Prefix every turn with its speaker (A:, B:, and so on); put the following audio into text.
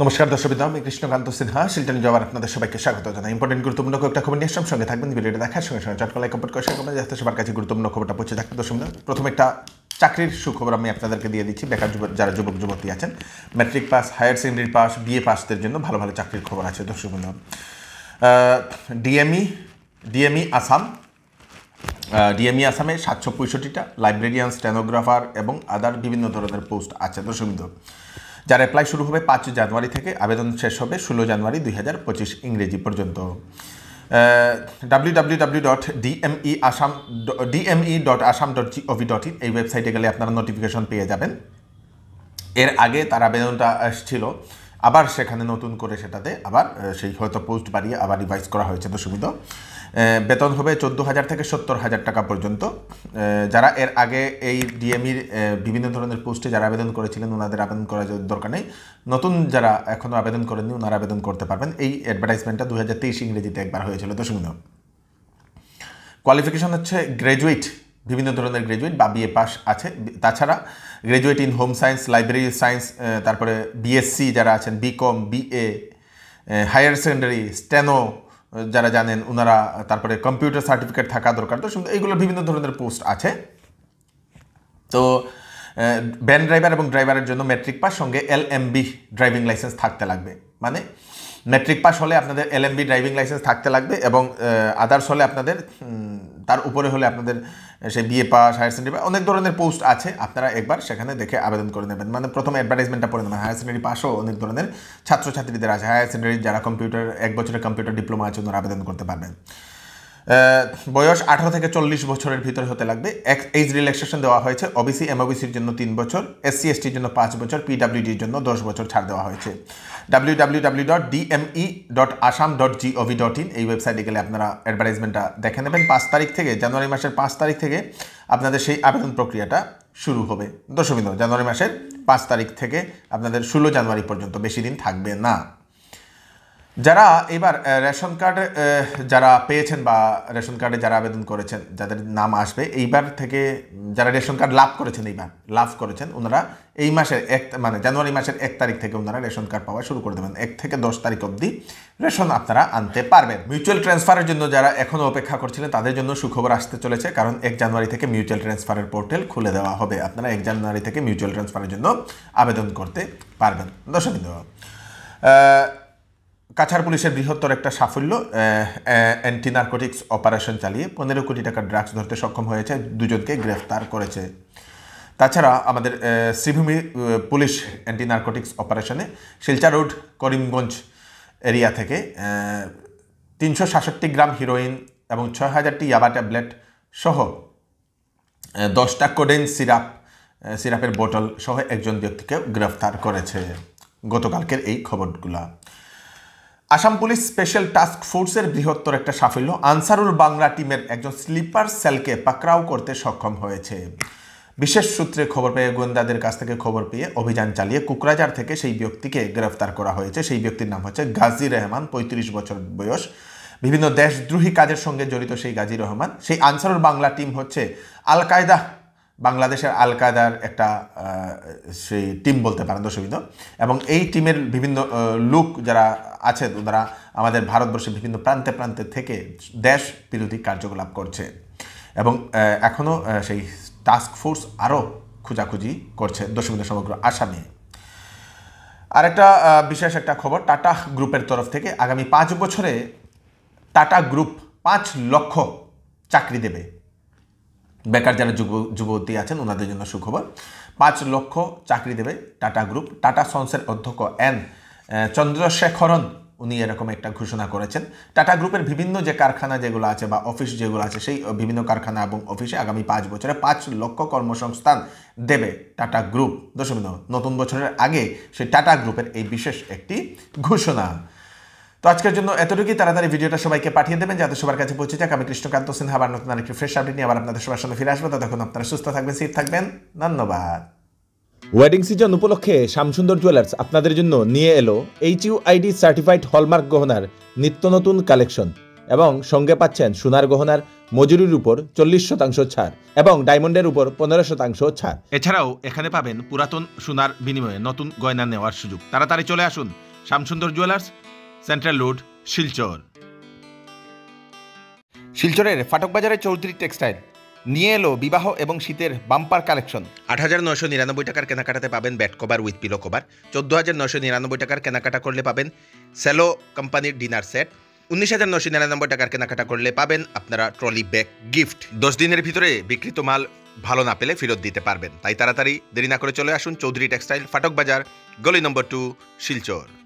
A: নমস্কার দর্শকবৃন্দ, আমি কৃষ্ণকান্ত সিনহা শিলটনি জবার আপনাদের সবাইকে স্বাগত জানাই। ইম্পর্টেন্ট গুরুত্বপূর্ণ কয়েকটা খবর নিয়ে সঙ্গে থাকবেন। ভিডিওটা দেখার সঙ্গে সঙ্গে চটকলা কমেন্ট করে শেয়ার করবেন যাতে সবার কাছে গুরুত্বপূর্ণ খবরটা পৌঁছে থাকবে। দর্শকবৃন্দ, প্রথম একটা চাকরির সুখবর আমি আপনাদেরকে দিয়ে দিচ্ছি। বেকার যারা যুবক যুবতী আছেন, matric pass, higher secondary pass, BA পাসদের জন্য ভালো ভালো চাকরির খবর আছে। দর্শকবৃন্দ, ডিএমই আসামে 765টা লাইব্রেরিয়ান, স্টেনোগ্রাফার এবং আদার বিভিন্ন ধরনের পোস্ট আছে। দর্শকবৃন্দ, যার অ্যাপ্লাই শুরু হবে 5 জানুয়ারি থেকে, আবেদন শেষ হবে 16 জানুয়ারি 2025 ইংরেজি পর্যন্ত। www.dme.assam.gov.in এই ওয়েবসাইটে গেলে আপনারা নোটিফিকেশন পেয়ে যাবেন। এর আগে তার আবেদনটা আসছিল, আবার সেখানে নতুন করে সেটাতে আবার সেই হয়তো পোস্ট বাড়িয়ে আবার রিভাইজ করা হয়েছে। দর্শকবৃন্দ, বেতন হবে 14,000 থেকে 70,000 টাকা পর্যন্ত। যারা এর আগে এই ডিএমইর বিভিন্ন ধরনের পোস্টে যারা আবেদন করেছিলেন ওনাদের আবেদন করার দরকার নেই। নতুন যারা এখনও আবেদন করেননি ওনারা আবেদন করতে পারবেন। এই অ্যাডভার্টাইজমেন্টটা 2023 ইংরেজিতে একবার হয়েছিল। দর্শকবৃন্দ, কোয়ালিফিকেশন হচ্ছে গ্র্যাজুয়েট, বিভিন্ন ধরনের গ্র্যাজুয়েট বা বিএ পাস আছে। তাছাড়া graduate in home science, library science, তারপরে বিএসসি যারা আছেন, BCom, BA, higher secondary, steno যারা জানেন ওনারা, তারপরে কম্পিউটার সার্টিফিকেট থাকা দরকার। তো এইগুলো বিভিন্ন ধরনের পোস্ট আছে। তো ভ্যান ড্রাইভার এবং ড্রাইভারের জন্য ম্যাট্রিক পাস সঙ্গে এলএমবি ড্রাইভিং লাইসেন্স থাকতে লাগবে। মানে ম্যাট্রিক পাস হলে আপনাদের এলএমবি ড্রাইভিং লাইসেন্স থাকতে লাগবে এবং আদার্স হলে আপনাদের, তার উপরে হলে আপনাদের সেই বিএ পাস, হায়ার সেকেন্ডারি, অনেক ধরনের পোস্ট আছে। আপনারা একবার সেখানে দেখে আবেদন করে নেবেন। মানে প্রথমে অ্যাডভার্টাইজমেন্টটা পড়ে নেবেন। হায়ার সেকেন্ডারি পাসও অনেক ধরনের ছাত্রছাত্রীদের আছে। হায়ার সেকেন্ডারি যারা কম্পিউটার 1 বছরের কম্পিউটার ডিপ্লোমা আছে ওনারা আবেদন করতে পারবেন। বয়স 18 থেকে 40 বছরের ভিতরে হতে লাগবে। এজ রিল্যাক্সেশন দেওয়া হয়েছে। ওবিসি, এমওবিসির জন্য 3 বছর, এসসি এসটির জন্য 5 বছর, পিডব্লিউডির জন্য 10 বছর ছাড় দেওয়া হয়েছে। www.dme.assam.gov.in এই ওয়েবসাইটে গেলে আপনারা অ্যাডভার্টাইজমেন্টটা দেখে নেবেন। 5 তারিখ থেকে, জানুয়ারি মাসের 5 তারিখ থেকে আপনাদের সেই আবেদন প্রক্রিয়াটা শুরু হবে। দর্শকবৃন্দ, জানুয়ারি মাসের 5 তারিখ থেকে আপনাদের 16 জানুয়ারি পর্যন্ত, বেশি দিন থাকবে না। যারা এবার রেশন কার্ড যারা পেয়েছেন বা রেশন কার্ডে যারা আবেদন করেছেন, যাদের নাম আসবে এইবার থেকে, যারা রেশন কার্ড লাভ করেছেন ওনারা এই মাসের জানুয়ারি মাসের 1 তারিখ থেকে ওনারা রেশন কার্ড পাওয়া শুরু করে দেবেন। 1 থেকে 10 তারিখ অবধি রেশন আপনারা আনতে পারবেন। মিউচুয়াল ট্রান্সফারের জন্য যারা এখনও অপেক্ষা করছিলেন তাদের জন্য সুখবর আসতে চলেছে, কারণ 1 জানুয়ারি থেকে মিউচুয়াল ট্রান্সফারের পোর্টাল খুলে দেওয়া হবে। আপনারা 1 জানুয়ারি থেকে মিউচুয়াল ট্রান্সফারের জন্য আবেদন করতে পারবেন। দর্শকবৃন্দ, কাছাড় পুলিশের বৃহত্তর একটা সাফল্য, অ্যান্টি নার্কোটিক্স অপারেশন চালিয়ে 15 কোটি টাকার ড্রাগস ধরতে সক্ষম হয়েছে, 2 জনকে গ্রেফতার করেছে। তাছাড়া আমাদের শ্রীভূমি পুলিশ অ্যান্টি নার্কোটিক্স অপারেশনে শিলচর রোড, করিমগঞ্জ এরিয়া থেকে 366 গ্রাম হিরোইন এবং 6000টি ইয়াবা ট্যাবলেট সহ 10টা কোডেইন সিরাপের বোতল সহ একজন ব্যক্তিকে গ্রেফতার করেছে। গতকালকের এই খবরগুলা। আসাম পুলিশ স্পেশাল টাস্ক ফোর্সের বৃহত্তর একটা সাফল্য, আনসারুল বাংলা টিমের একজন স্লিপার সেলকে পাকড়াও করতে সক্ষম হয়েছে। বিশেষ সূত্রে খবর পেয়ে, গোয়েন্দাদের কাছ থেকে খবর পেয়ে অভিযান চালিয়ে কুকরাঝাড় থেকে সেই ব্যক্তিকে গ্রেফতার করা হয়েছে। সেই ব্যক্তির নাম হচ্ছে গাজী রহমান, 35 বছর বয়স। বিভিন্ন দেশদ্রোহী কাজের সঙ্গে জড়িত সেই গাজী রহমান। সেই আনসারুল বাংলা টিম হচ্ছে আল কায়দা, বাংলাদেশের আল কায়দার একটা সেই টিম বলতে পারেন। দর্শকবৃন্দ, এবং এই টিমের বিভিন্ন লোক যারা আছে ওনারা আমাদের ভারতবর্ষের বিভিন্ন প্রান্তে প্রান্তে থেকে দেশ বিরোধী কার্যকলাপ করছে এবং এখনও সেই টাস্ক ফোর্স আরও খোঁজাখুঁজি করছে দর্শকবৃন্দ সমগ্র আসামে। আর একটা বিশেষ একটা খবর, টাটা গ্রুপের তরফ থেকে আগামী 5 বছরে টাটা গ্রুপ 5 লক্ষ চাকরি দেবে। বেকার যারা যুবতী আছেন ওনাদের জন্য সুখবর, 5 লক্ষ চাকরি দেবে টাটা গ্রুপ। টাটা সন্সের অধ্যক্ষ এন চন্দ্রশেখরন উনি এরকম একটা ঘোষণা করেছেন। টাটা গ্রুপের বিভিন্ন যে কারখানা যেগুলো আছে বা অফিস যেগুলো আছে, সেই বিভিন্ন কারখানা এবং অফিসে আগামী 5 বছরে 5 লক্ষ কর্মসংস্থান দেবে টাটা গ্রুপ। দর্শকবৃন্দ, নতুন বছরের আগে সেই টাটা গ্রুপের এই বিশেষ একটি ঘোষণা। তো আজকের জন্য এতটুকুই। তাড়াতাড়ি ভিডিওটা সবাইকে পাঠিয়ে দেবেন যাতে সবার কাছে পৌঁছে যাক। আমি কৃষ্ণকান্ত সিনহা আবার নতুন আরেকটি ফ্রেশ আপডেট নিয়ে আবার আপনাদের সবার সামনে ফিরে আসবো। ততক্ষণ আপনারা সুস্থ থাকবেন, সেফ থাকবেন। ধন্যবাদ।
B: ওয়েডিং সিজন উপলক্ষে শ্যামসুন্দর জুয়েলার্স আপনাদের জন্য নিয়ে এলো HUID সার্টিফাইড হলমার্ক গহনার নিত্য নতুন কালেকশন এবং সঙ্গে পাচ্ছেন সোনার গহনার মজুরির উপর 40% ছাড় এবং ডায়মন্ডের উপর 15% ছাড়।
A: এছাড়াও এখানে পাবেন পুরাতন সোনার বিনিময়ে নতুন গয়না নেওয়ার সুযোগ। তাড়াতাড়ি চলে আসুন
B: Shyamsundar jewellers, central road, Silchar.
C: শিলচরের ফাটক বাজারে চৌধুরী টেক্সটাইল নিয়ে এলো বিবাহ এবং শীতের বাম্পার কালেকশন।
D: 8,999 টাকার কেনাকাটাতে পাবেন bat cover with pillow cover. 14,999 টাকার কেনাকাটা করলে পাবেন সেলো কোম্পানির ডিনার সেট। 19,999 টাকার কেনাকাটা করলে পাবেন আপনারা ট্রলি ব্যাগ গিফট। 10 দিনের ভিতরে বিক্রিত মাল ভালো না পেলে ফেরত দিতে পারবেন। তাই তাড়াতাড়ি দেরি না করে চলে আসুন চৌধুরী টেক্সটাইল, ফাটক বাজার, গলি নম্বর 2, শিলচর।